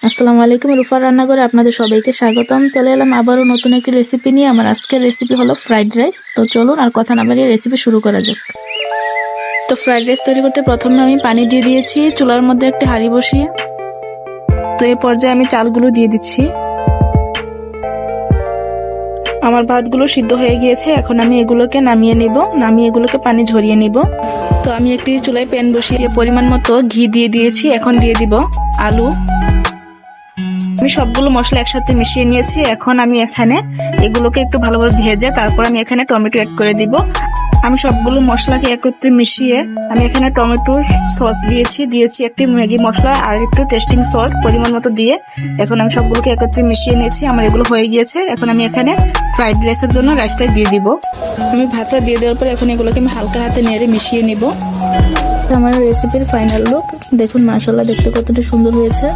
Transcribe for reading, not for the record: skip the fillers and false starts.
আসসালামু আলাইকুম, রুফার রান্নাঘরে আপনাদের সবাইকে স্বাগতম। চলে এলাম আবারও নতুন একটি রেসিপি নিয়ে। আমার আজকের রেসিপি হলো ফ্রাইড রাইস। তো চলুন আর কথা না বাড়িয়ে রেসিপি শুরু করা যাক। তো ফ্রাইড রাইস তৈরি করতে প্রথমে আমি পানি দিয়ে দিয়েছি চুলার মধ্যে একটি হাঁড়ি বসিয়ে। তো এই পর্যায়ে আমি চালগুলো দিয়ে দিচ্ছি। আমার ভাতগুলো সিদ্ধ হয়ে গিয়েছে, এখন আমি এগুলোকে নামিয়ে নিব। নামিয়ে এগুলোকে পানি ঝরিয়ে নিব। তো আমি একটি চুলায় প্যান বসিয়ে পরিমাণ মতো ঘি দিয়ে দিয়েছি। এখন দিয়ে দিব আলু। আমি সবগুলো মশলা একসাথে মিশিয়ে নিয়েছি। এখন আমি এখানে এগুলোকে একটু ভালোভাবে ভেজে তারপর আমি এখানে টমেটো অ্যাড করে দিব। আমি সবগুলো মশলাকে একত্রে মিশিয়ে আমি এখানে টমেটোর সস দিয়েছি একটি ম্যাগি মশলা আর একটু টেস্টিং সল্ট পরিমাণ মতো দিয়ে এখন আমি সবগুলোকে একত্রে মিশিয়ে নিয়েছি। আমার এগুলো হয়ে গিয়েছে। এখন আমি এখানে ফ্রাইড রাইসের জন্য রাইসটা দিয়ে দিব। আমি ভাতটা দিয়ে দেওয়ার পর এখন এগুলোকে আমি হালকা হাতে নেড়ে মিশিয়ে নিব। আমার রেসিপির ফাইনাল লুক দেখুন, মাশাআল্লাহ দেখতে কতটা সুন্দর হয়েছে।